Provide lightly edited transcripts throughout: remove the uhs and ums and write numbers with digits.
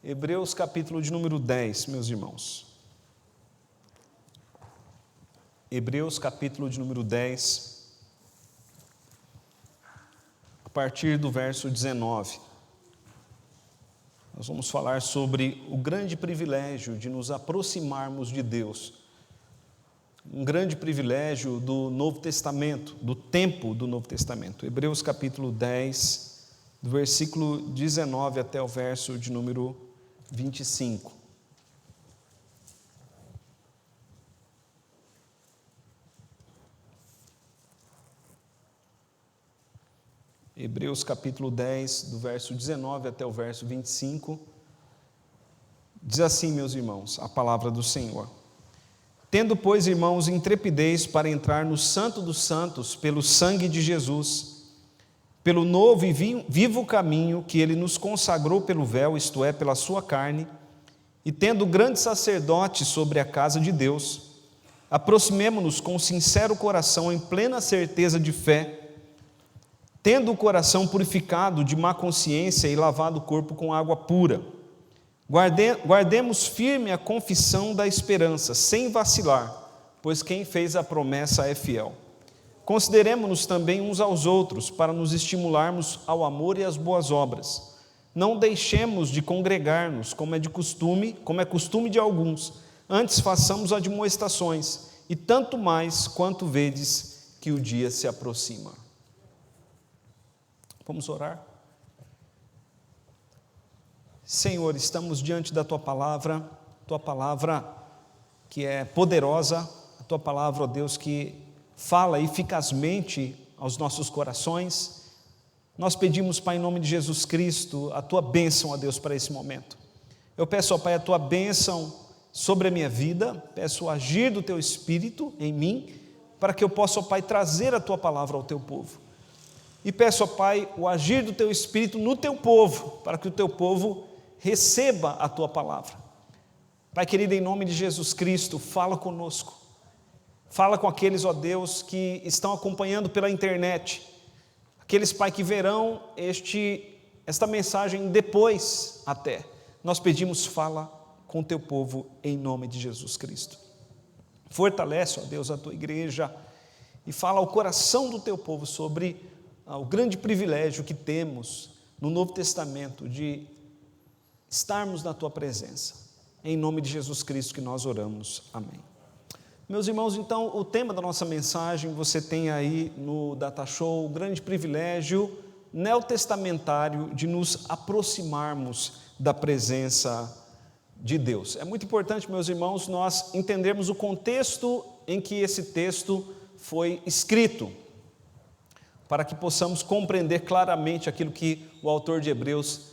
Hebreus capítulo de número 10, meus irmãos. Hebreus capítulo de número 10, a partir do verso 19. Nós vamos falar sobre o grande privilégio de nos aproximarmos de Deus. Um grande privilégio do Novo Testamento, do tempo do Novo Testamento. Hebreus capítulo 10, do versículo 19 até o verso de número 25. Hebreus capítulo 10, do verso 19 até o verso 25, diz assim, meus irmãos, a palavra do Senhor. Tendo, pois, irmãos, intrepidez para entrar no Santo dos Santos pelo sangue de Jesus, pelo novo e vivo caminho que Ele nos consagrou pelo véu, isto é, pela sua carne, e tendo grande sacerdote sobre a casa de Deus, aproximemo-nos com sincero coração, em plena certeza de fé, tendo o coração purificado de má consciência e lavado o corpo com água pura. Guardemos firme a confissão da esperança, sem vacilar, pois quem fez a promessa é fiel. Consideremo-nos também uns aos outros, para nos estimularmos ao amor e às boas obras. Não deixemos de congregar-nos, como é costume de alguns, antes façamos admoestações, e tanto mais quanto vedes que o dia se aproxima. Vamos orar? Senhor, estamos diante da Tua palavra que é poderosa, a Tua palavra, ó Deus, que fala eficazmente aos nossos corações. Nós pedimos, Pai, em nome de Jesus Cristo, a Tua bênção, ó Deus, para esse momento. Eu peço, ó Pai, a Tua bênção sobre a minha vida, peço o agir do Teu Espírito em mim, para que eu possa, ó Pai, trazer a Tua palavra ao Teu povo. E peço, ó Pai, o agir do Teu Espírito no Teu povo, para que o Teu povo receba a Tua palavra. Pai querido, em nome de Jesus Cristo, fala conosco. Fala com aqueles, ó Deus, que estão acompanhando pela internet. Aqueles, Pai, que verão esta mensagem depois até. Nós pedimos, fala com o Teu povo, em nome de Jesus Cristo. Fortalece, ó Deus, a Tua igreja e fala ao coração do Teu povo sobre o grande privilégio que temos no Novo Testamento de estarmos na Tua presença. Em nome de Jesus Cristo que nós oramos. Amém. Meus irmãos, então, o tema da nossa mensagem, você tem aí no Data Show, o grande privilégio neotestamentário de nos aproximarmos da presença de Deus. É muito importante, meus irmãos, nós entendermos o contexto em que esse texto foi escrito, para que possamos compreender claramente aquilo que o autor de Hebreus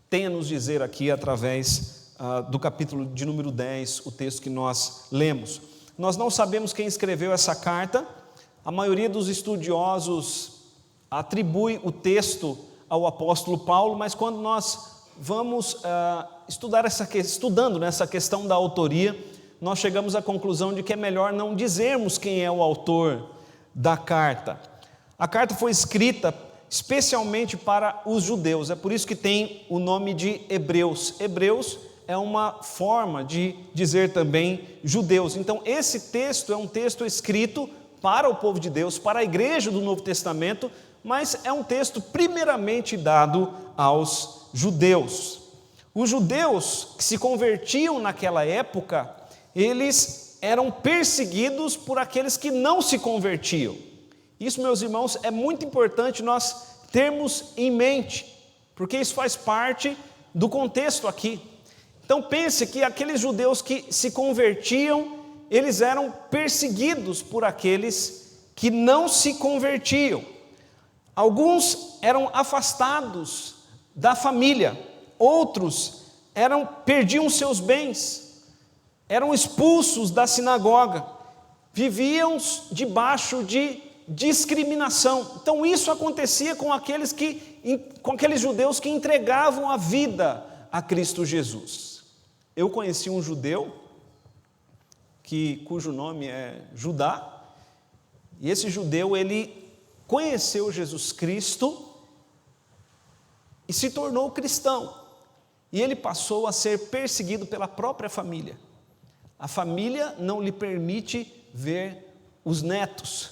tem a nos dizer aqui através do capítulo de número 10, o texto que nós lemos. Nós não sabemos quem escreveu essa carta, a maioria dos estudiosos atribui o ao apóstolo Paulo, mas quando nós vamos estudando nessa questão da autoria, nós chegamos à conclusão de que é melhor não dizermos quem é o autor da carta. A carta foi escrita especialmente para os judeus, é por isso que tem o nome de Hebreus. Hebreus é uma forma de dizer também judeus. Então, esse texto é um texto escrito para o povo de Deus, para a igreja do Novo Testamento, mas é um texto primeiramente dado aos judeus. Os judeus que se convertiam naquela época, eles eram perseguidos por aqueles que não se convertiam. Isso, meus irmãos, é muito importante nós termos em mente, porque isso faz parte do contexto aqui. Então pense que aqueles judeus que se convertiam, eles eram perseguidos por aqueles que não se convertiam. Alguns eram afastados da família, outros perdiam seus bens, eram expulsos da sinagoga, viviam debaixo de discriminação. Então isso acontecia com aqueles judeus que entregavam a vida a Cristo Jesus. Eu conheci um judeu cujo nome é Judá, e esse judeu ele conheceu Jesus Cristo e se tornou cristão. e ele passou a ser perseguido pela própria família. A família não lhe permite ver os netos.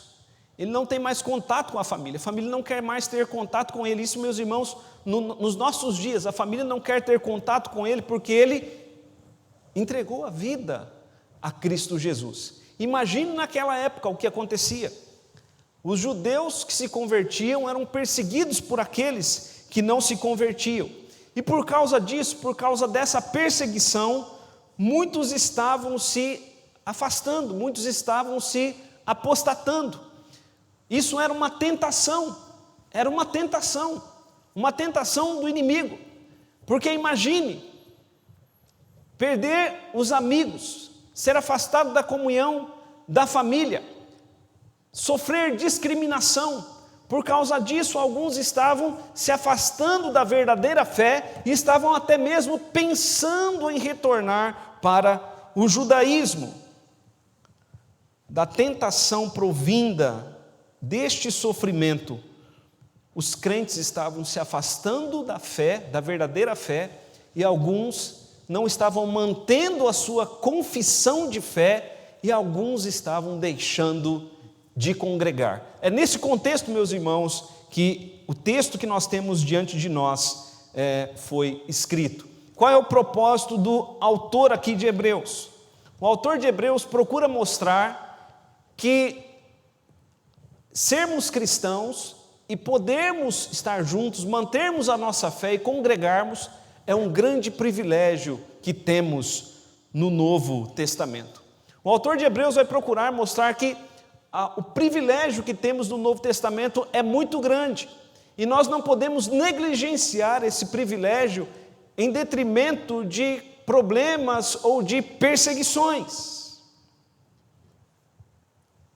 Ele não tem mais contato com a família não quer mais ter contato com ele. Isso, meus irmãos, nos nossos dias, a família não quer ter contato com ele porque ele entregou a vida a Cristo Jesus. Imagine naquela época o que acontecia. Os judeus que se convertiam eram perseguidos por aqueles que não se convertiam. E por causa disso, por causa dessa perseguição, muitos estavam se afastando, muitos estavam se apostatando. Isso era uma tentação do inimigo. Porque imagine, perder os amigos, ser afastado da comunhão da família, sofrer discriminação. Por causa disso, alguns estavam se afastando da verdadeira fé e estavam até mesmo pensando em retornar para o judaísmo. Da tentação provinda deste sofrimento, os crentes estavam se afastando da fé, da verdadeira fé, e alguns não estavam mantendo a sua confissão de fé, e alguns estavam deixando de congregar. É nesse contexto, meus irmãos, que o texto que nós temos diante de nós foi escrito. Qual é o propósito do autor aqui de Hebreus? O autor de Hebreus procura mostrar que sermos cristãos e podermos estar juntos, mantermos a nossa fé e congregarmos, é um grande privilégio que temos no Novo Testamento. O autor de Hebreus vai procurar mostrar que o privilégio que temos no Novo Testamento é muito grande, e nós não podemos negligenciar esse privilégio em detrimento de problemas ou de perseguições.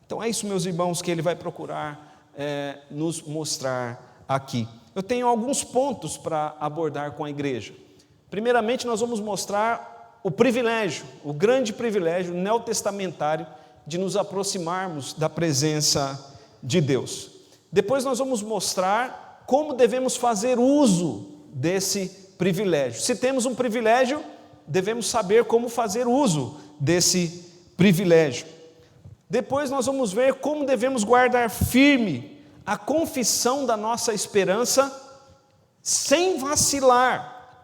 Então é isso, meus irmãos, que ele vai procurar nos mostrar aqui. Eu tenho alguns pontos para abordar com a igreja. Primeiramente, nós vamos mostrar o privilégio, o grande privilégio neotestamentário de nos aproximarmos da presença de Deus. Depois nós vamos mostrar como devemos fazer uso desse privilégio. Se temos um privilégio, devemos saber como fazer uso desse privilégio. Depois nós vamos ver como devemos guardar firme a confissão da nossa esperança sem vacilar.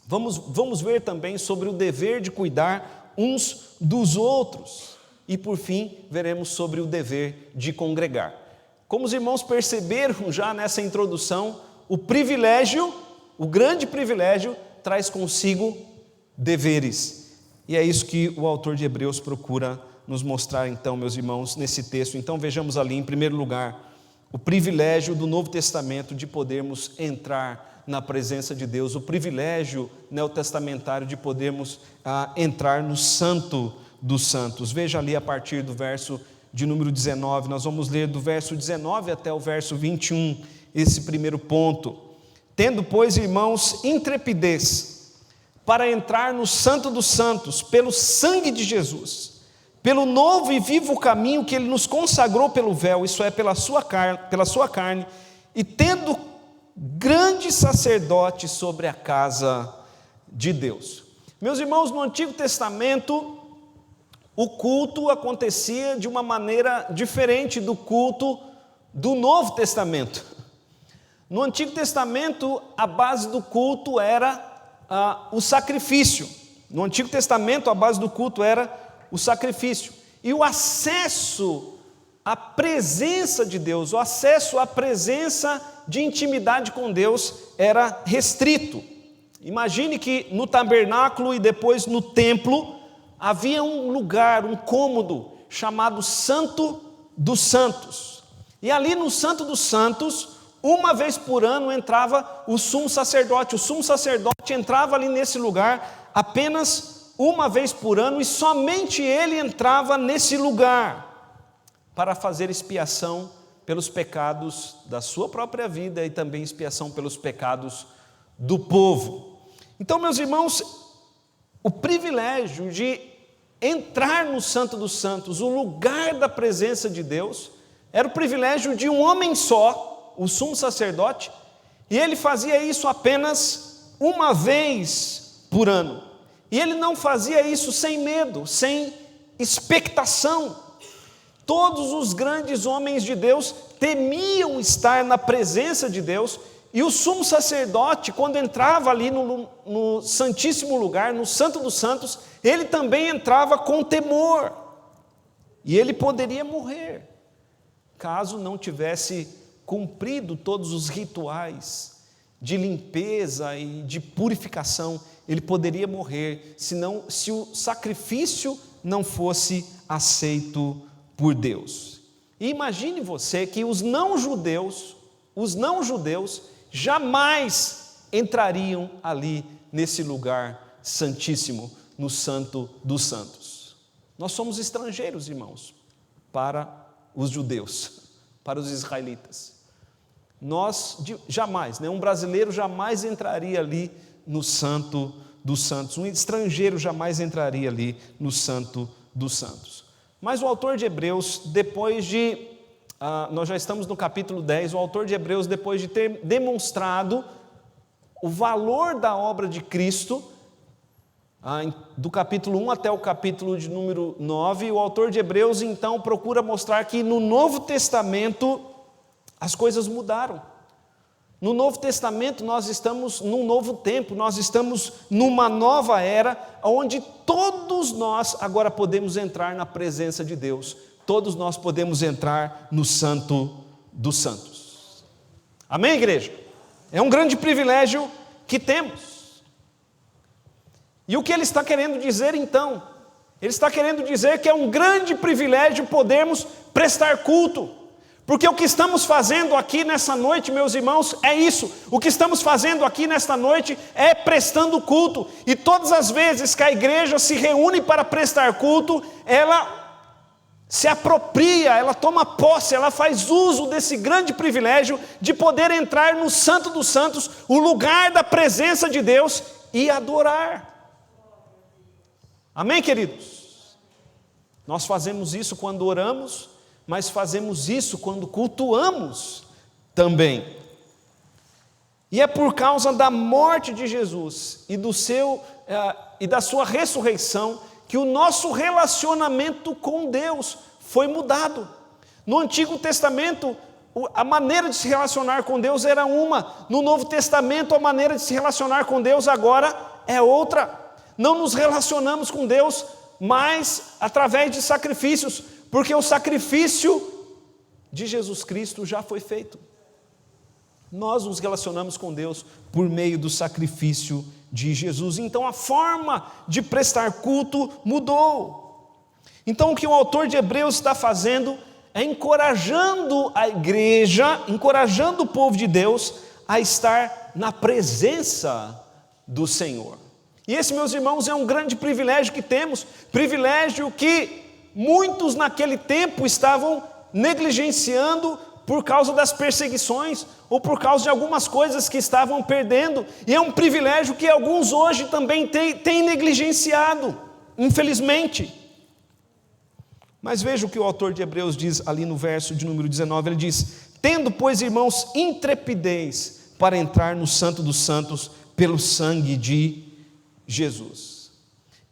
Vamos ver também sobre o dever de cuidar uns dos outros. E por fim, veremos sobre o dever de congregar. Como os irmãos perceberam já nessa introdução, o privilégio, o grande privilégio, traz consigo deveres. E é isso que o autor de Hebreus procura nos mostrar então, meus irmãos, nesse texto. Então vejamos ali, em primeiro lugar, o privilégio do Novo Testamento de podermos entrar na presença de Deus, o privilégio neotestamentário de podermos entrar no Santo dos Santos. Veja ali a partir do verso de número 19, nós vamos ler do verso 19 até o verso 21, esse primeiro ponto. Tendo, pois, irmãos, intrepidez para entrar no Santo dos Santos, pelo sangue de Jesus, pelo novo e vivo caminho que Ele nos consagrou pelo véu, isso é, pela sua carne, e tendo grande sacerdote sobre a casa de Deus. Meus irmãos, no Antigo Testamento, o culto acontecia de uma maneira diferente do culto do Novo Testamento. No Antigo Testamento, a base do culto era o sacrifício. No Antigo Testamento, a base do culto era o sacrifício. E o acesso à presença de Deus, o acesso à presença de intimidade com Deus era restrito. Imagine que no tabernáculo e depois no templo, havia um lugar, um cômodo, chamado Santo dos Santos. E ali no Santo dos Santos, uma vez por ano entrava o sumo sacerdote. O sumo sacerdote entrava ali nesse lugar apenas uma vez por ano, e somente ele entrava nesse lugar para fazer expiação pelos pecados da sua própria vida e também expiação pelos pecados do povo. Então, meus irmãos, o privilégio de entrar no Santo dos Santos, o lugar da presença de Deus, era o privilégio de um homem só, o sumo sacerdote, e ele fazia isso apenas uma vez por ano. E ele não fazia isso sem medo, sem expectação. Todos os grandes homens de Deus temiam estar na presença de Deus, e o sumo sacerdote, quando entrava ali no Santíssimo Lugar, no Santo dos Santos, ele também entrava com temor, e ele poderia morrer, caso não tivesse cumprido todos os rituais de limpeza e de purificação. Ele poderia morrer, se o sacrifício não fosse aceito por Deus. E imagine você que os não-judeus jamais entrariam ali nesse lugar santíssimo, no Santo dos Santos. Nós somos estrangeiros, irmãos, para os judeus, para os israelitas. Nós jamais, um brasileiro jamais entraria ali no Santo dos Santos, um estrangeiro jamais entraria ali no Santo dos Santos. Mas o autor de Hebreus, depois de, nós já estamos no capítulo 10, o autor de Hebreus, depois de ter demonstrado o valor da obra de Cristo, do capítulo 1 até o capítulo de número 9, o autor de Hebreus então procura mostrar que no Novo Testamento as coisas mudaram. No Novo Testamento nós estamos num novo tempo, nós estamos numa nova era, onde todos nós agora podemos entrar na presença de Deus, todos nós podemos entrar no Santo dos Santos. Amém, igreja? É um grande privilégio que temos. E o que ele está querendo dizer então? Ele está querendo dizer que é um grande privilégio podermos prestar culto. Porque o que estamos fazendo aqui nessa noite, meus irmãos, é isso. O que estamos fazendo aqui nesta noite é prestando culto. E todas as vezes que a igreja se reúne para prestar culto, ela se apropria, ela toma posse, ela faz uso desse grande privilégio de poder entrar no Santo dos Santos, o lugar da presença de Deus, e adorar. Amém, queridos? Nós fazemos isso quando oramos, mas fazemos isso quando cultuamos também. E é por causa da morte de Jesus e da sua ressurreição que o nosso relacionamento com Deus foi mudado. No Antigo Testamento, a maneira de se relacionar com Deus era uma. No Novo Testamento, a maneira de se relacionar com Deus agora é outra. Não nos relacionamos com Deus mais através de sacrifícios, porque o sacrifício de Jesus Cristo já foi feito. Nós nos relacionamos com Deus por meio do sacrifício de Jesus. Então a forma de prestar culto mudou. Então o que o autor de Hebreus está fazendo é encorajando a igreja, encorajando o povo de Deus a estar na presença do Senhor. E esse, meus irmãos, é um grande privilégio que temos, privilégio que muitos naquele tempo estavam negligenciando por causa das perseguições ou por causa de algumas coisas que estavam perdendo, e é um privilégio que alguns hoje também têm negligenciado, infelizmente. Mas veja o que o autor de Hebreus diz ali no verso de número 19, ele diz: tendo, pois, irmãos, intrepidez para entrar no Santo dos Santos pelo sangue de Jesus.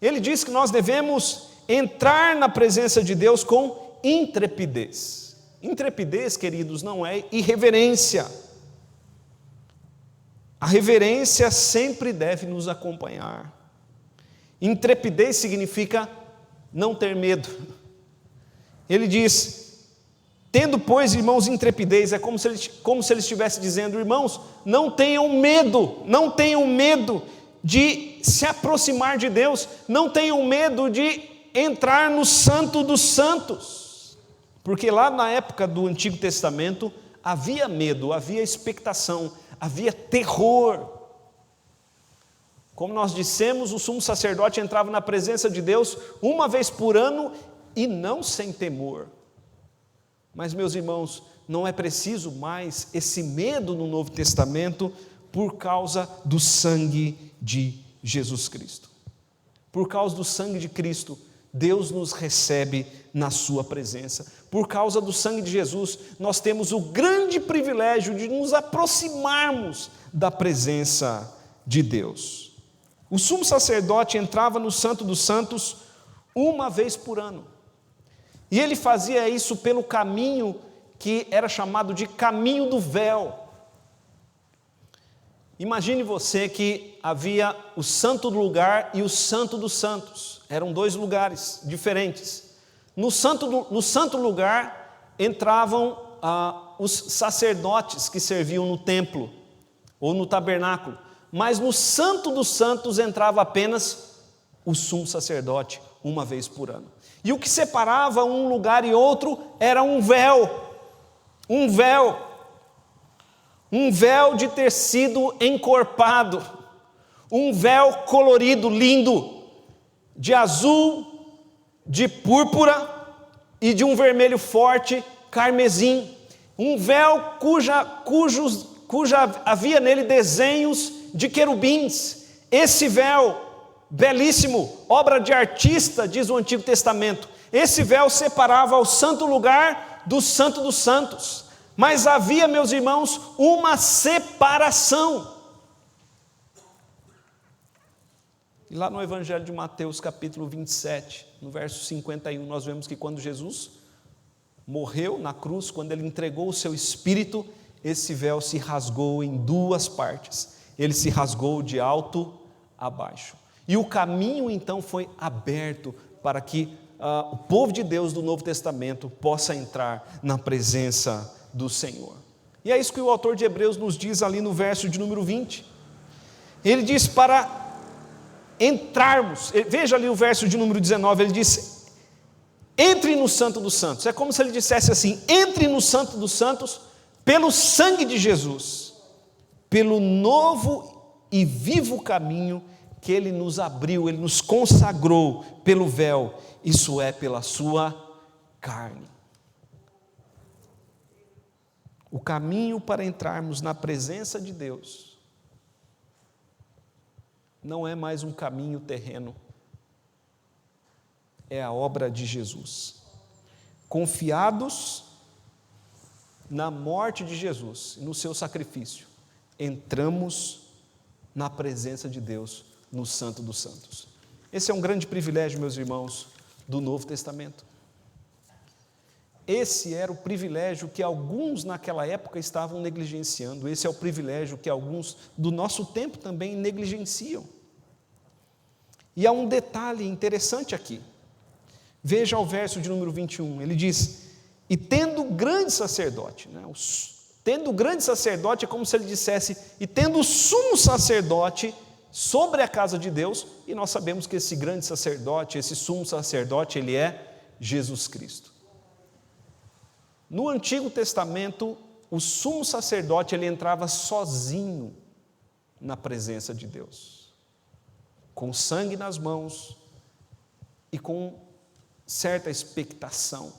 Ele diz que nós devemos entrar na presença de Deus com intrepidez. Intrepidez, queridos, não é irreverência. A reverência sempre deve nos acompanhar. Intrepidez significa não ter medo. Ele diz: tendo, pois, irmãos, intrepidez, é como se ele estivesse dizendo: irmãos, não tenham medo de se aproximar de Deus, não tenham medo de entrar no Santo dos Santos, porque lá na época do Antigo Testamento havia medo, havia expectação, havia terror. Como nós dissemos, o sumo sacerdote entrava na presença de Deus uma vez por ano e não sem temor. Mas, meus irmãos, não é preciso mais esse medo no Novo Testamento por causa do sangue de Jesus Cristo. Por causa do sangue de Cristo, Deus nos recebe na sua presença. Por causa do sangue de Jesus, nós temos o grande privilégio de nos aproximarmos da presença de Deus. O sumo sacerdote entrava no Santo dos Santos uma vez por ano. E ele fazia isso pelo caminho que era chamado de caminho do véu. Imagine você que havia o santo lugar e o santo dos santos. Eram dois lugares diferentes. No santo lugar entravam os sacerdotes que serviam no templo ou no tabernáculo. Mas no Santo dos Santos entrava apenas o sumo sacerdote uma vez por ano. E o que separava um lugar e outro era um véu de tecido encorpado, um véu colorido, lindo, de azul, de púrpura e de um vermelho forte, carmesim. Um véu cuja havia nele desenhos de querubins. Esse véu, belíssimo, obra de artista, diz o Antigo Testamento, esse véu separava o santo lugar do Santo dos Santos. Mas havia, meus irmãos, uma separação. E lá no Evangelho de Mateus, capítulo 27, no verso 51, nós vemos que quando Jesus morreu na cruz, quando ele entregou o seu espírito, esse véu se rasgou em duas partes. Ele se rasgou de alto a baixo. E o caminho então foi aberto para que o povo de Deus do Novo Testamento possa entrar na presença do Senhor. E é isso que o autor de Hebreus nos diz ali no verso de número 20. Ele diz para entrarmos, veja ali o verso de número 19, ele diz: entre no Santo dos Santos. É como se ele dissesse assim: entre no Santo dos Santos pelo sangue de Jesus, pelo novo e vivo caminho que ele nos abriu, ele nos consagrou pelo véu, isso é, pela sua carne. O caminho para entrarmos na presença de Deus não é mais um caminho terreno, é a obra de Jesus. Confiados na morte de Jesus, no seu sacrifício, entramos na presença de Deus, no Santo dos Santos. Esse é um grande privilégio, meus irmãos, do Novo Testamento. Esse era o privilégio que alguns naquela época estavam negligenciando, esse é o privilégio que alguns do nosso tempo também negligenciam. E há um detalhe interessante aqui. Veja o verso de número 21, ele diz: e tendo grande sacerdote, tendo grande sacerdote é como se ele dissesse, e tendo sumo sacerdote sobre a casa de Deus, e nós sabemos que esse grande sacerdote, esse sumo sacerdote, ele é Jesus Cristo. No Antigo Testamento, o sumo sacerdote, ele entrava sozinho na presença de Deus, com sangue nas mãos e com certa expectação.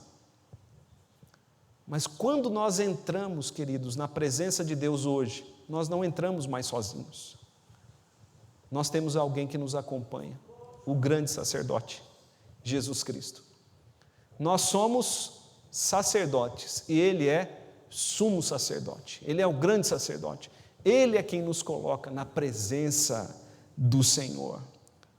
Mas quando nós entramos, queridos, na presença de Deus hoje, nós não entramos mais sozinhos. Nós temos alguém que nos acompanha, o grande sacerdote, Jesus Cristo. Nós somos sacerdotes e Ele é sumo sacerdote, Ele é o grande sacerdote. Ele é quem nos coloca na presença do Senhor.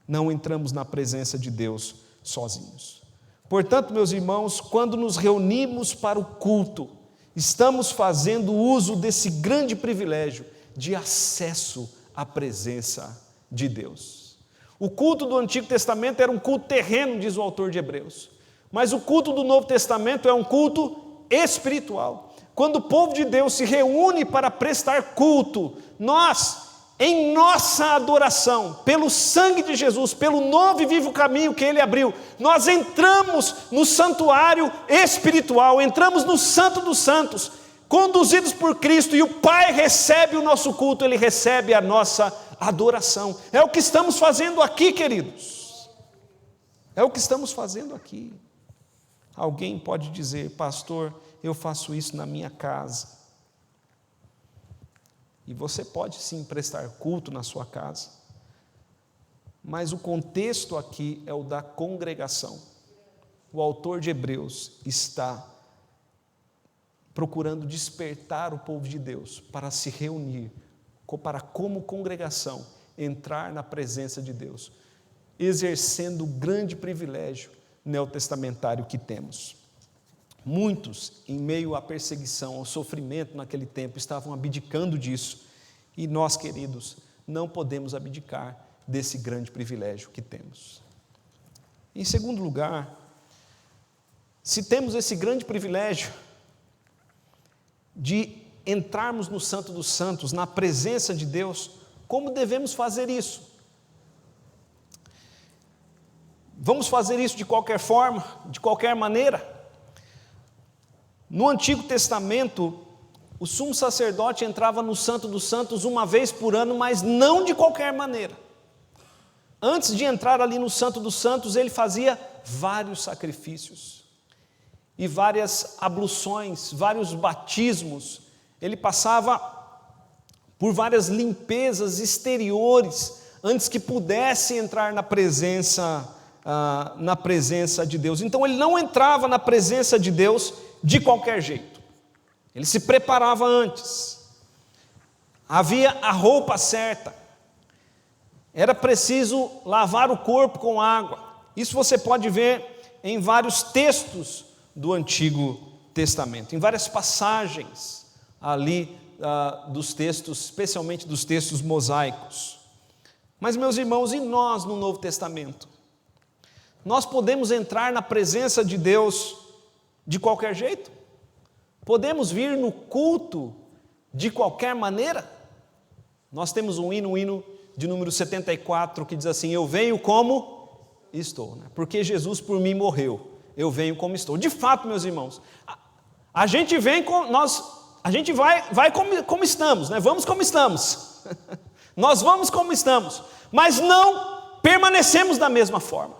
Não entramos na presença de Deus sozinhos. Portanto, meus irmãos, quando nos reunimos para o culto, estamos fazendo uso desse grande privilégio de acesso à presença de Deus. O culto do Antigo Testamento era um culto terreno, diz o autor de Hebreus, mas o culto do Novo Testamento é um culto espiritual. Quando o povo de Deus se reúne para prestar culto, nós, em nossa adoração, pelo sangue de Jesus, pelo novo e vivo caminho que Ele abriu, nós entramos no santuário espiritual, entramos no Santo dos Santos, conduzidos por Cristo, e o Pai recebe o nosso culto, Ele recebe a nossa adoração. É o que estamos fazendo aqui, queridos. É o que estamos fazendo aqui. Alguém pode dizer: pastor, eu faço isso na minha casa. E você pode sim prestar culto na sua casa, mas o contexto aqui é o da congregação. O autor de Hebreus está procurando despertar o povo de Deus para se reunir, para como congregação entrar na presença de Deus, exercendo o grande privilégio neotestamentário que temos. Muitos, em meio à perseguição, ao sofrimento naquele tempo, estavam abdicando disso, e nós, queridos, não podemos abdicar desse grande privilégio que temos. Em segundo lugar, se temos esse grande privilégio de entrarmos no Santo dos Santos, na presença de Deus, como devemos fazer isso? Vamos fazer isso de qualquer forma, de qualquer maneira? No Antigo Testamento, o sumo sacerdote entrava no Santo dos Santos uma vez por ano, mas não de qualquer maneira. Antes de entrar ali no Santo dos Santos, ele fazia vários sacrifícios e várias abluções, vários batismos. Ele passava por várias limpezas exteriores antes que pudesse entrar na presença de Deus. Então ele não entrava na presença de Deus de qualquer jeito. Ele se preparava antes. Havia a roupa certa. Era preciso lavar o corpo com água. Isso você pode ver em vários textos do Antigo Testamento, em várias passagens ali dos textos, especialmente dos textos mosaicos. Mas, meus irmãos, e nós no Novo Testamento? Nós podemos entrar na presença de Deus de qualquer jeito? Podemos vir no culto de qualquer maneira? Nós temos um hino de número 74, que diz assim: eu venho como estou, né? Porque Jesus por mim morreu, eu venho como estou. De fato, meus irmãos, a gente vem a gente vai como estamos, né? Vamos como estamos. Nós vamos como estamos, mas não permanecemos da mesma forma.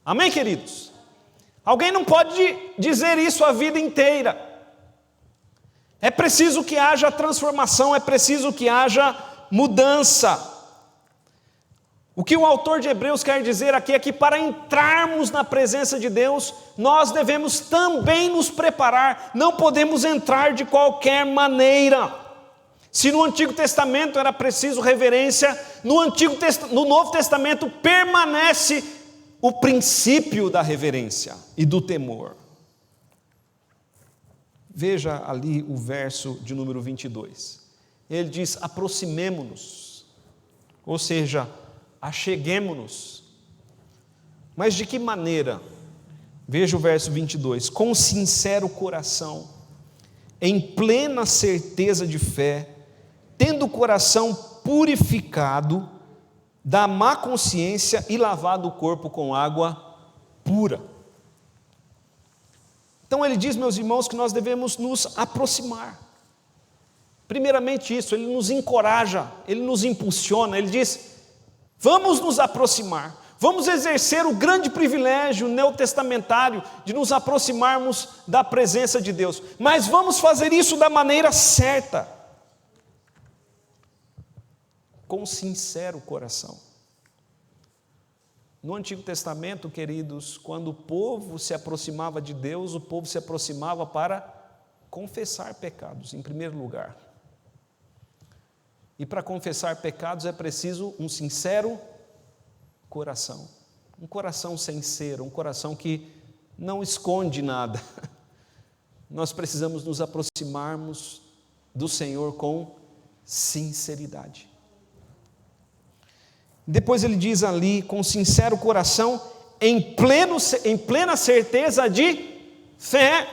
Amém, queridos? Alguém não pode dizer isso a vida inteira. É preciso que haja transformação, é preciso que haja mudança. O que o autor de Hebreus quer dizer aqui é que para entrarmos na presença de Deus, nós devemos também nos preparar, não podemos entrar de qualquer maneira. Se no Antigo Testamento era preciso reverência, no Novo Testamento permanece o princípio da reverência e do temor. Veja ali o verso de número 22. Ele diz: aproximemo-nos, ou seja, acheguemo-nos. Mas de que maneira? Veja o verso 22. Com sincero coração, em plena certeza de fé, tendo o coração purificado da má consciência e lavado o corpo com água pura. Então ele diz, meus irmãos, que nós devemos nos aproximar. Primeiramente isso, ele nos encoraja, ele nos impulsiona, ele diz: vamos nos aproximar, vamos exercer o grande privilégio neotestamentário de nos aproximarmos da presença de Deus, mas vamos fazer isso da maneira certa, com sincero coração. No Antigo Testamento, queridos, quando o povo se aproximava de Deus, o povo se aproximava para confessar pecados, em primeiro lugar. E para confessar pecados é preciso um sincero coração. Um coração sincero, um coração que não esconde nada. Nós precisamos nos aproximarmos do Senhor com sinceridade. Depois ele diz ali, com sincero coração, em plena certeza de fé.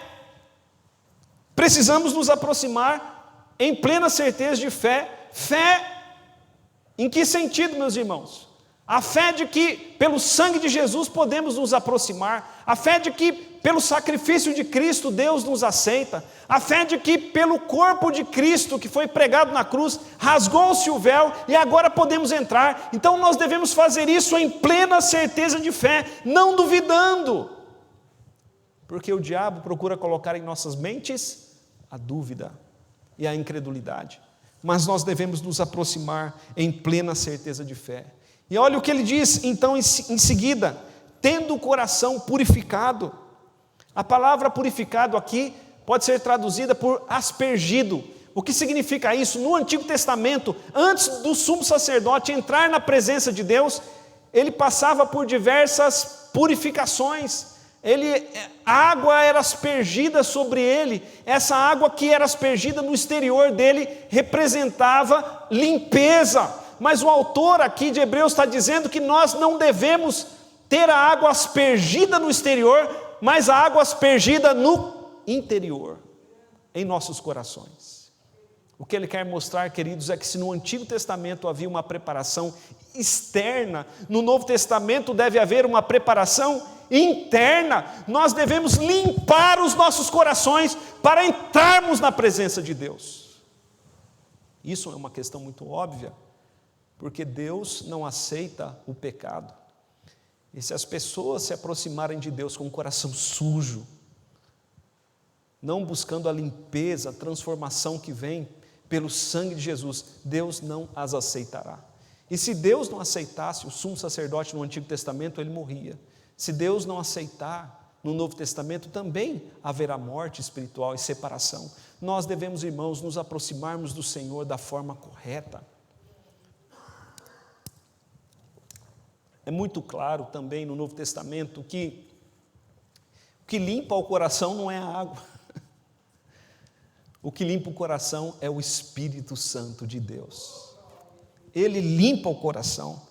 Precisamos nos aproximar em plena certeza de fé. Fé, em que sentido, meus irmãos? A fé de que pelo sangue de Jesus podemos nos aproximar, a fé de que pelo sacrifício de Cristo Deus nos aceita, a fé de que pelo corpo de Cristo que foi pregado na cruz, rasgou-se o véu e agora podemos entrar. Então nós devemos fazer isso em plena certeza de fé, não duvidando, porque o diabo procura colocar em nossas mentes a dúvida e a incredulidade. Mas nós devemos nos aproximar em plena certeza de fé. E olha o que ele diz, então, em seguida: tendo o coração purificado. A palavra purificado aqui pode ser traduzida por aspergido, O que significa isso? No Antigo Testamento, antes do sumo sacerdote entrar na presença de Deus, ele passava por diversas purificações. A água era aspergida sobre ele. Essa água que era aspergida no exterior dele representava limpeza. Mas o autor aqui de Hebreus está dizendo que nós não devemos ter a água aspergida no exterior, mas a água aspergida no interior, em nossos corações. O que ele quer mostrar, queridos, é que se no Antigo Testamento havia uma preparação externa, no Novo Testamento deve haver uma preparação interna. Nós devemos limpar os nossos corações para entrarmos na presença de Deus. Isso é uma questão muito óbvia, porque Deus não aceita o pecado. E se as pessoas se aproximarem de Deus com o coração sujo, não buscando a limpeza, a transformação que vem pelo sangue de Jesus, Deus não as aceitará. E se Deus não aceitasse o sumo sacerdote no Antigo Testamento, ele morria. Se Deus não aceitar no Novo Testamento, também haverá morte espiritual e separação. Nós devemos, irmãos, nos aproximarmos do Senhor da forma correta. É muito claro também no Novo Testamento que o que limpa o coração não é a água. O que limpa o coração é o Espírito Santo de Deus. Ele limpa o coração.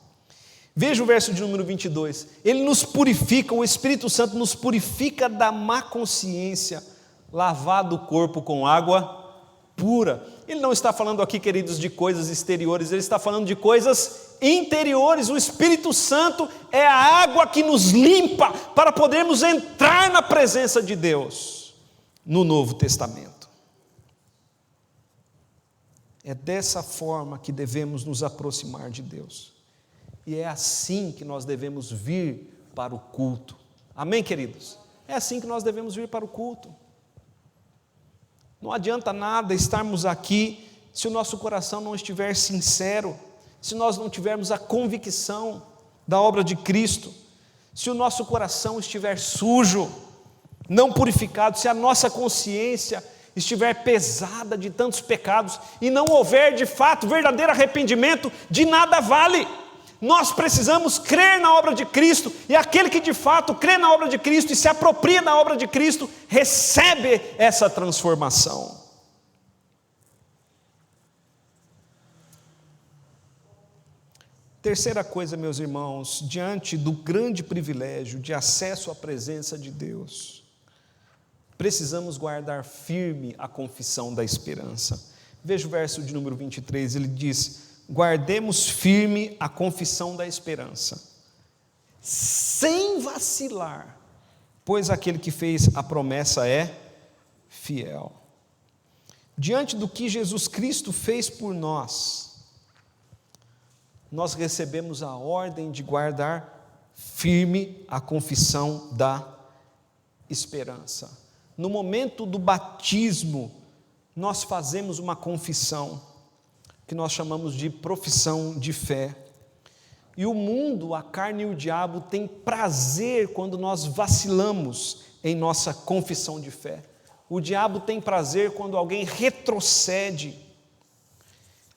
Veja o verso de número 22. Ele nos purifica, o Espírito Santo nos purifica da má consciência, lavado o corpo com água pura. Ele não está falando aqui, queridos, de coisas exteriores, ele está falando de coisas interiores. O Espírito Santo é a água que nos limpa para podermos entrar na presença de Deus no Novo Testamento. É dessa forma que devemos nos aproximar de Deus. E é assim que nós devemos vir para o culto. Amém, queridos? É assim que nós devemos vir para o culto. Não adianta nada estarmos aqui se o nosso coração não estiver sincero, se nós não tivermos a convicção da obra de Cristo, se o nosso coração estiver sujo, não purificado, se a nossa consciência estiver pesada de tantos pecados e não houver de fato verdadeiro arrependimento, de nada vale. Nós precisamos crer na obra de Cristo, e aquele que de fato crê na obra de Cristo e se apropria da obra de Cristo, recebe essa transformação. Terceira coisa, meus irmãos, diante do grande privilégio de acesso à presença de Deus, precisamos guardar firme a confissão da esperança. Veja o verso de número 23, ele diz: guardemos firme a confissão da esperança, sem vacilar, pois aquele que fez a promessa é fiel. Diante do que Jesus Cristo fez por nós, nós recebemos a ordem de guardar firme a confissão da esperança. No momento do batismo, nós fazemos uma confissão, que nós chamamos de profissão de fé. E o mundo, a carne e o diabo têm prazer quando nós vacilamos em nossa confissão de fé. O diabo tem prazer quando alguém retrocede.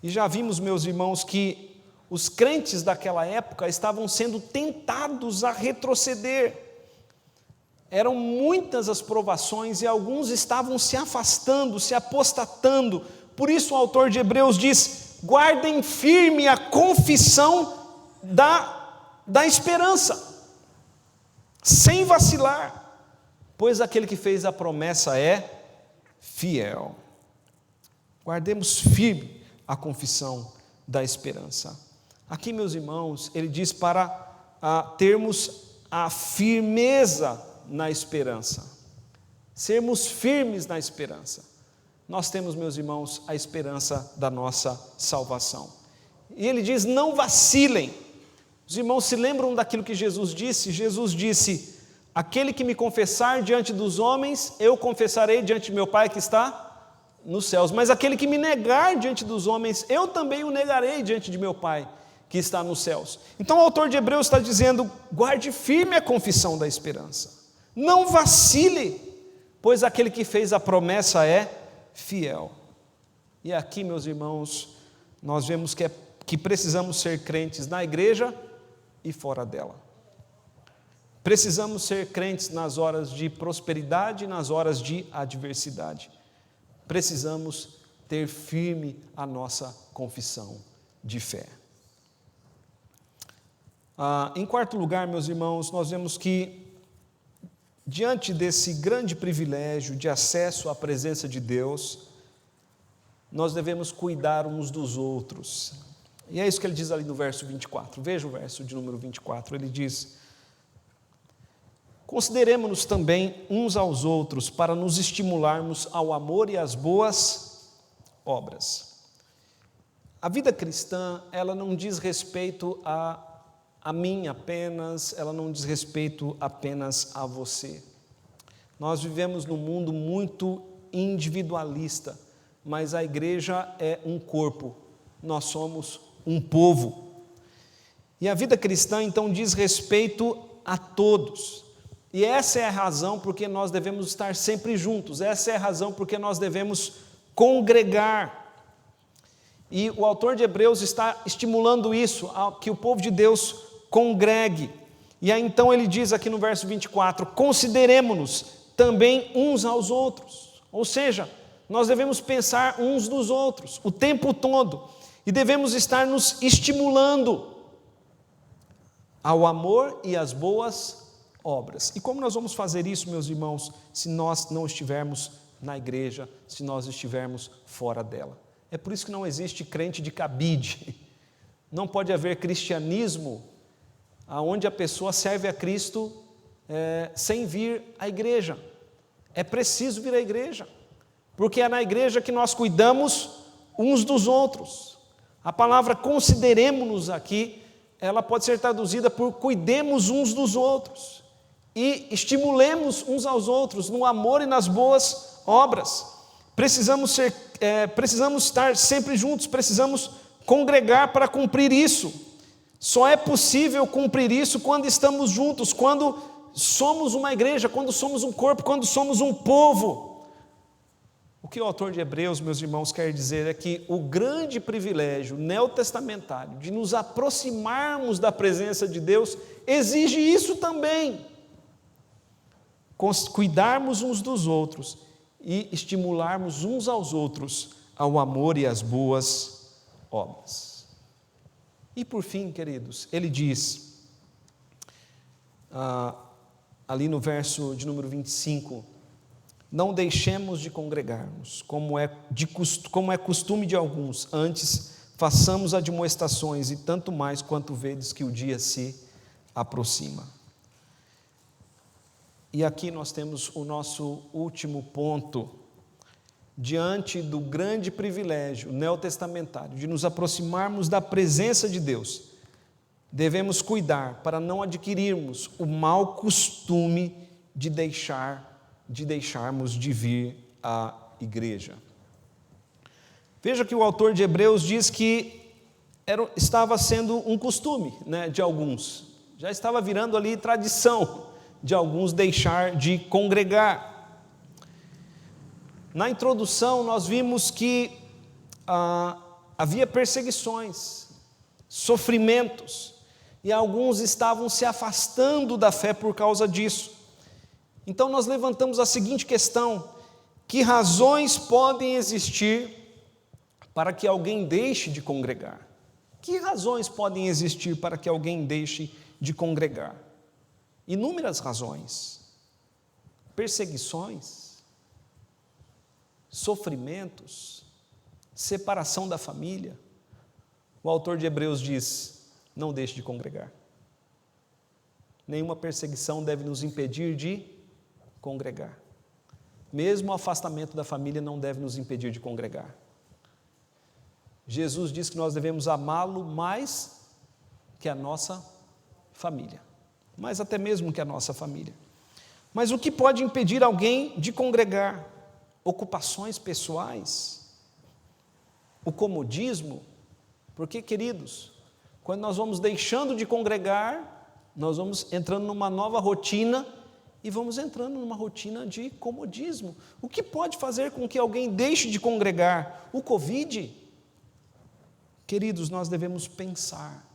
E já vimos, meus irmãos, que os crentes daquela época estavam sendo tentados a retroceder. Eram muitas as provações e alguns estavam se afastando, se apostatando. Por isso o autor de Hebreus diz: guardem firme a confissão da esperança, sem vacilar, pois aquele que fez a promessa é fiel. Guardemos firme a confissão da esperança. Aqui, meus irmãos, ele diz para termos a firmeza na esperança, sermos firmes na esperança. Nós temos, meus irmãos, a esperança da nossa salvação. E ele diz: não vacilem. Os irmãos se lembram daquilo que Jesus disse? Jesus disse: aquele que me confessar diante dos homens, eu confessarei diante de meu Pai que está nos céus. Mas aquele que me negar diante dos homens, eu também o negarei diante de meu Pai que está nos céus. Então o autor de Hebreus está dizendo: guarde firme a confissão da esperança. Não vacile, pois aquele que fez a promessa é fiel. E aqui, meus irmãos, nós vemos que precisamos ser crentes na igreja e fora dela. Precisamos ser crentes nas horas de prosperidade e nas horas de adversidade. Precisamos ter firme a nossa confissão de fé. Em quarto lugar, meus irmãos, nós vemos que, diante desse grande privilégio de acesso à presença de Deus, nós devemos cuidar uns dos outros. E é isso que ele diz ali no verso 24. Veja o verso de número 24. Ele diz: consideremo-nos também uns aos outros para nos estimularmos ao amor e às boas obras. A vida cristã, ela não diz respeito a mim apenas, ela não diz respeito apenas a você. Nós vivemos num mundo muito individualista, mas a igreja é um corpo, nós somos um povo. E a vida cristã, então, diz respeito a todos. E essa é a razão porque nós devemos estar sempre juntos, essa é a razão porque nós devemos congregar. E o autor de Hebreus está estimulando isso, que o povo de Deus congregue. E aí então ele diz aqui no verso 24: consideremo-nos também uns aos outros. Ou seja, nós devemos pensar uns nos outros o tempo todo e devemos estar nos estimulando ao amor e às boas obras. E como nós vamos fazer isso, meus irmãos, se nós não estivermos na igreja, se nós estivermos fora dela? É por isso que não existe crente de cabide. Não pode haver cristianismo onde a pessoa serve a Cristo sem vir à igreja. É preciso vir à igreja, porque é na igreja que nós cuidamos uns dos outros. A palavra consideremo-nos aqui, ela pode ser traduzida por cuidemos uns dos outros e estimulemos uns aos outros no amor e nas boas obras. Precisamos estar sempre juntos, precisamos congregar para cumprir isso. Só é possível cumprir isso quando estamos juntos, quando somos uma igreja, quando somos um corpo, quando somos um povo. O que o autor de Hebreus, meus irmãos, quer dizer é que o grande privilégio neotestamentário de nos aproximarmos da presença de Deus exige isso também. Cuidarmos uns dos outros e estimularmos uns aos outros ao amor e às boas obras. E por fim, queridos, ele diz, ali no verso de número 25, não deixemos de congregarmos, como é costume de alguns, antes façamos admoestações, e tanto mais quanto vedes que o dia se aproxima. E aqui nós temos o nosso último ponto, diante do grande privilégio neotestamentário de nos aproximarmos da presença de Deus, devemos cuidar para não adquirirmos o mau costume de deixarmos de vir à igreja. Veja que o autor de Hebreus diz que estava sendo um costume, de alguns, já estava virando ali tradição de alguns deixar de congregar. Na introdução nós vimos que havia perseguições, sofrimentos, e alguns estavam se afastando da fé por causa disso. Então nós levantamos a seguinte questão: que razões podem existir para que alguém deixe de congregar? Que razões podem existir para que alguém deixe de congregar? Inúmeras razões: perseguições, sofrimentos, separação da família. O autor de Hebreus diz: não deixe de congregar. Nenhuma perseguição deve nos impedir de congregar. Mesmo o afastamento da família não deve nos impedir de congregar. Jesus diz que nós devemos amá-lo mais que a nossa família, mais até mesmo que a nossa família. Mas o que pode impedir alguém de congregar? Ocupações pessoais, o comodismo. Porque, queridos, quando nós vamos deixando de congregar, nós vamos entrando numa nova rotina e vamos entrando numa rotina de comodismo. O que pode fazer com que alguém deixe de congregar? O Covid? Queridos, nós devemos pensar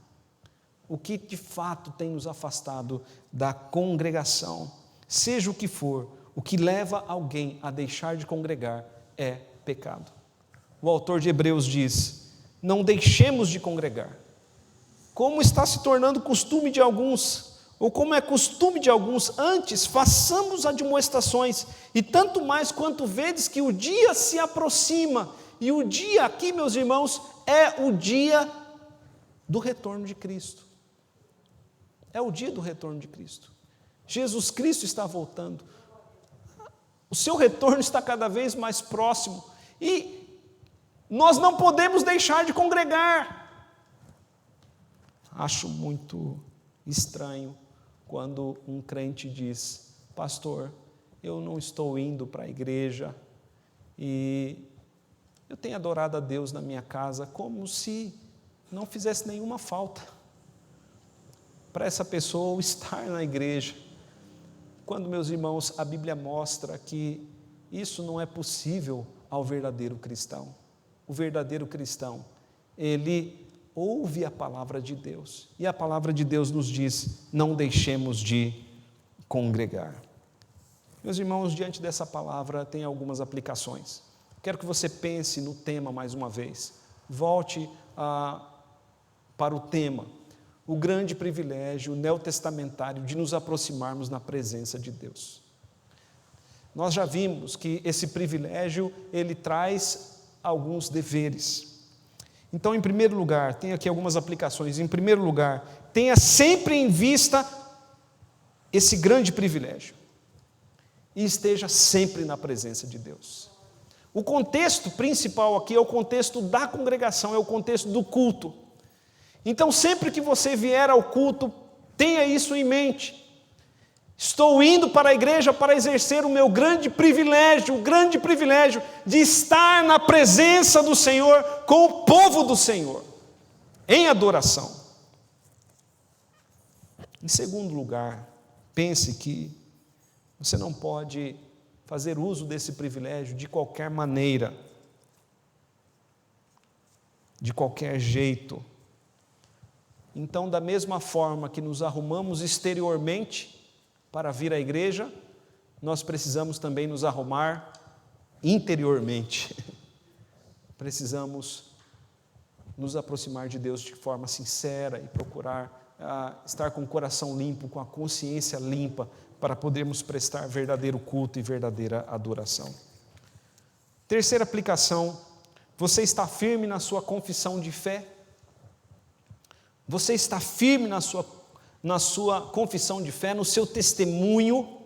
o que de fato tem nos afastado da congregação. Seja o que for, o que leva alguém a deixar de congregar é pecado. O autor de Hebreus diz: não deixemos de congregar. Como está se tornando costume de alguns, ou como é costume de alguns, antes façamos admoestações, e tanto mais quanto vedes que o dia se aproxima, e o dia aqui, meus irmãos, é o dia do retorno de Cristo. É o dia do retorno de Cristo. Jesus Cristo está voltando. O seu retorno está cada vez mais próximo, e nós não podemos deixar de congregar. Acho muito estranho quando um crente diz: pastor, eu não estou indo para a igreja e eu tenho adorado a Deus na minha casa, como se não fizesse nenhuma falta para essa pessoa estar na igreja. Quando, meus irmãos, a Bíblia mostra que isso não é possível ao verdadeiro cristão. O verdadeiro cristão, ele ouve a palavra de Deus, e a palavra de Deus nos diz: não deixemos de congregar. Meus irmãos, diante dessa palavra tem algumas aplicações. Quero que você pense no tema mais uma vez. Volte para o tema, o grande privilégio neotestamentário de nos aproximarmos na presença de Deus. Nós já vimos que esse privilégio, ele traz alguns deveres. Então, em primeiro lugar, tem aqui algumas aplicações. Em primeiro lugar, tenha sempre em vista esse grande privilégio e esteja sempre na presença de Deus. O contexto principal aqui é o contexto da congregação, é o contexto do culto. Então, sempre que você vier ao culto, tenha isso em mente. Estou indo para a igreja para exercer o meu grande privilégio, o grande privilégio de estar na presença do Senhor, com o povo do Senhor, em adoração. Em segundo lugar, pense que você não pode fazer uso desse privilégio de qualquer maneira, de qualquer jeito. Então, da mesma forma que nos arrumamos exteriormente para vir à igreja, nós precisamos também nos arrumar interiormente. Precisamos nos aproximar de Deus de forma sincera e procurar estar com o coração limpo, com a consciência limpa, para podermos prestar verdadeiro culto e verdadeira adoração. Terceira aplicação: você está firme na sua confissão de fé? Você está firme na sua confissão de fé, no seu testemunho?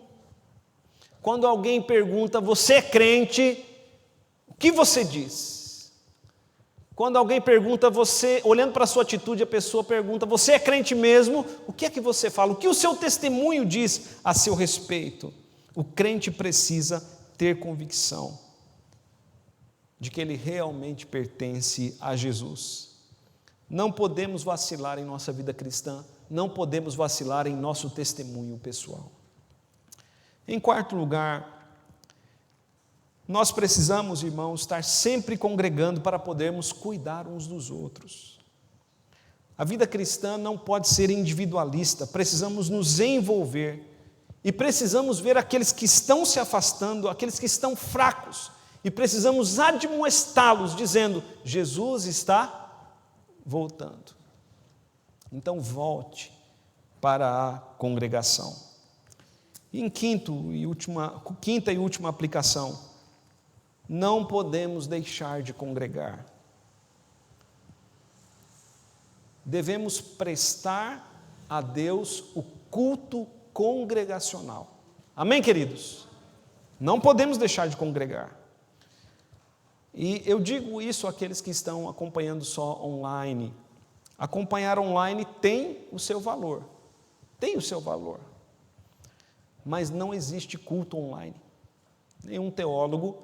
Quando alguém pergunta: você é crente? O que você diz? Quando alguém pergunta, você, olhando para a sua atitude, a pessoa pergunta: você é crente mesmo? O que é que você fala? O que o seu testemunho diz a seu respeito? O crente precisa ter convicção de que ele realmente pertence a Jesus. Não podemos vacilar em nossa vida cristã, não podemos vacilar em nosso testemunho pessoal. Em quarto lugar, nós precisamos, irmãos, estar sempre congregando para podermos cuidar uns dos outros. A vida cristã não pode ser individualista, precisamos nos envolver e precisamos ver aqueles que estão se afastando, aqueles que estão fracos, e precisamos admoestá-los, dizendo: Jesus está voltando. Então volte para a congregação. E em quinta e última aplicação, não podemos deixar de congregar. Devemos prestar a Deus o culto congregacional. Amém, queridos? Não podemos deixar de congregar. E eu digo isso àqueles que estão acompanhando só online. Acompanhar online tem o seu valor. Tem o seu valor. Mas não existe culto online. Nenhum teólogo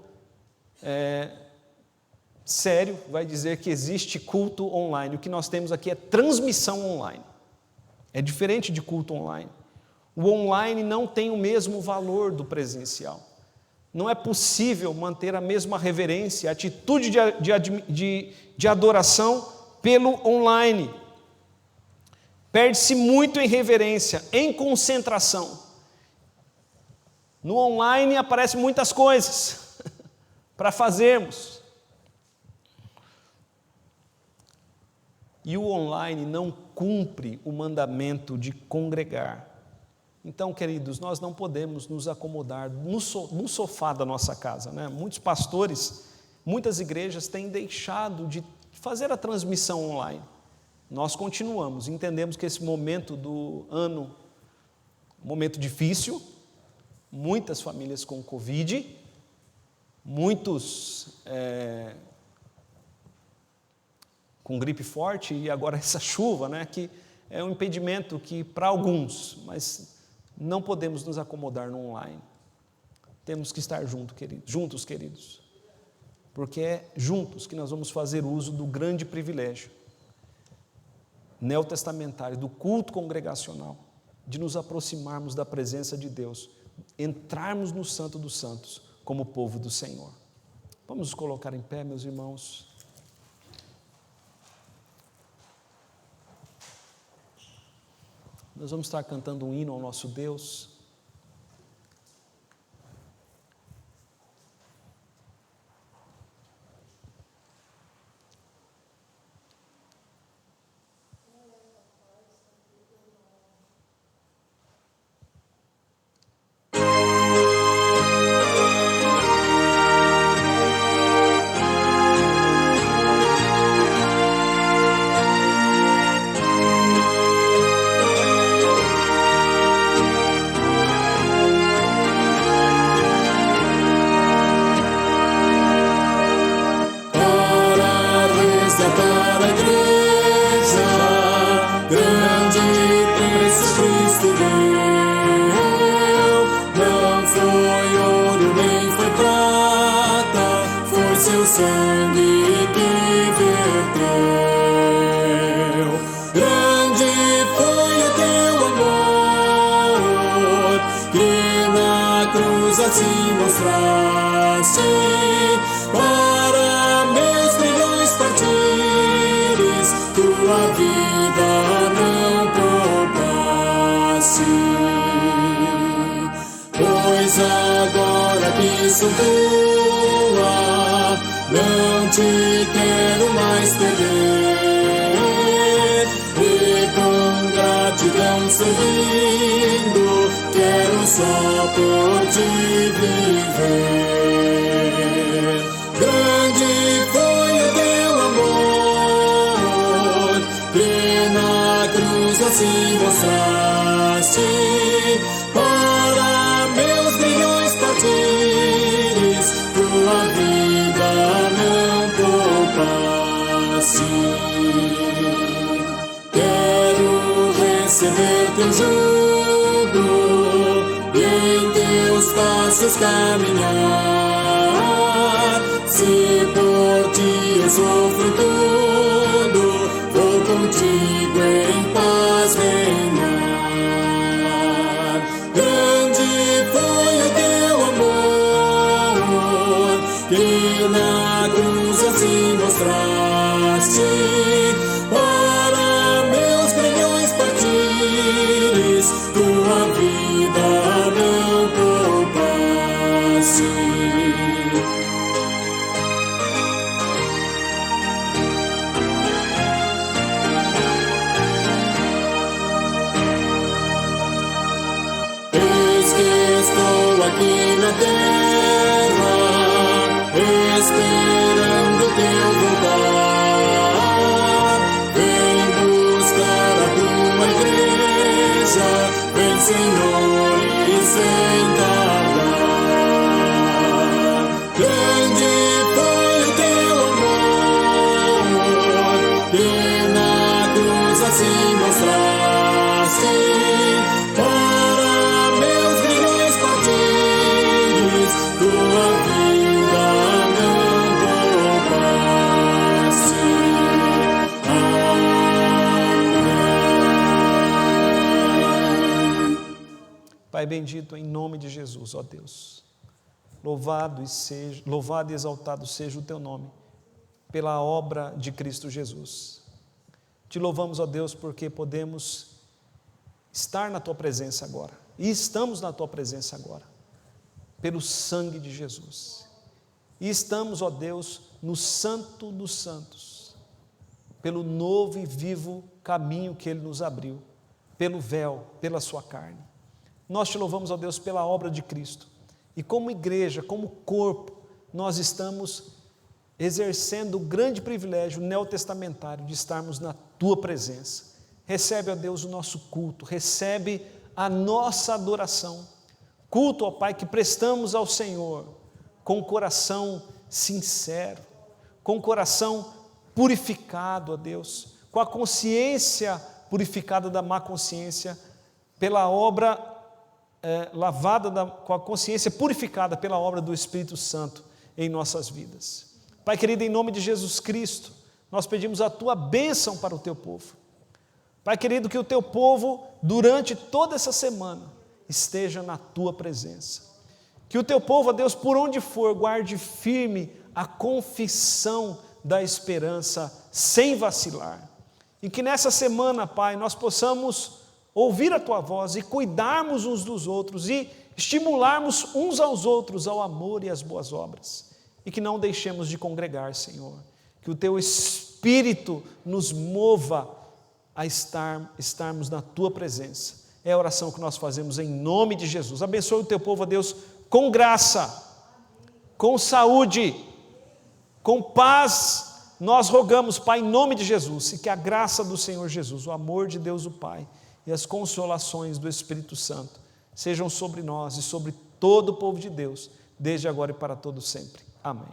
sério vai dizer que existe culto online. O que nós temos aqui é transmissão online. É diferente de culto online. O online não tem o mesmo valor do presencial. Não é possível manter a mesma reverência, atitude de adoração pelo online. Perde-se muito em reverência, em concentração. No online aparecem muitas coisas para fazermos. E o online não cumpre o mandamento de congregar. Então, queridos, nós não podemos nos acomodar no sofá da nossa casa, né? Muitos pastores, muitas igrejas têm deixado de fazer a transmissão online. Nós continuamos, entendemos que esse momento do ano, momento difícil, muitas famílias com Covid, muitos com gripe forte e agora essa chuva, né, que é um impedimento que para alguns, mas não podemos nos acomodar no online. Temos que estar juntos, queridos, porque é juntos que nós vamos fazer uso do grande privilégio neotestamentário, do culto congregacional, de nos aproximarmos da presença de Deus, entrarmos no Santo dos Santos como povo do Senhor. Vamos nos colocar em pé, meus irmãos. Nós vamos estar cantando um hino ao nosso Deus. Caminhar, se por ti eu sofro tudo, vou contigo em paz reinar. Grande foi o teu amor, que na cruz assim mostraste, para meus grilhões partires, tua vida não poupaste. Eis que estou aqui na terra, esperando teu voltar. Vem buscar a tua igreja, vem, Senhor, e sem tardar. Grande foi o teu amor, que na cruz assim mostraste, para meus grilhões partires, tua vida não poupaste. Amém. Pai bendito, em nome de Jesus, ó Deus, louvado e exaltado seja o teu nome, pela obra de Cristo Jesus. Te louvamos, ó Deus, porque podemos estar na tua presença agora, e estamos na tua presença agora, pelo sangue de Jesus, e estamos, ó Deus, no Santo dos Santos, pelo novo e vivo caminho que Ele nos abriu, pelo véu, pela sua carne. Nós te louvamos, ó Deus, pela obra de Cristo, e como igreja, como corpo, nós estamos exercendo o grande privilégio neotestamentário de estarmos na tua presença. Recebe, ó Deus, o nosso culto, recebe a nossa adoração, culto, ó Pai, que prestamos ao Senhor, com o coração sincero, com o coração purificado, ó Deus, com a consciência purificada da má consciência, pela obra com a consciência purificada pela obra do Espírito Santo em nossas vidas. Pai querido, em nome de Jesus Cristo, nós pedimos a tua bênção para o teu povo. Pai querido, que o teu povo, durante toda essa semana, esteja na tua presença. Que o teu povo, ó Deus, por onde for, guarde firme a confissão da esperança, sem vacilar. E que nessa semana, Pai, nós possamos ouvir a tua voz e cuidarmos uns dos outros e estimularmos uns aos outros ao amor e às boas obras. E que não deixemos de congregar, Senhor. Que o teu Espírito nos mova a estarmos na tua presença. É a oração que nós fazemos em nome de Jesus. Abençoe o teu povo, ó Deus, com graça, com saúde, com paz. Nós rogamos, Pai, em nome de Jesus, e que a graça do Senhor Jesus, o amor de Deus o Pai e as consolações do Espírito Santo sejam sobre nós e sobre todo o povo de Deus, desde agora e para todo sempre. Amém.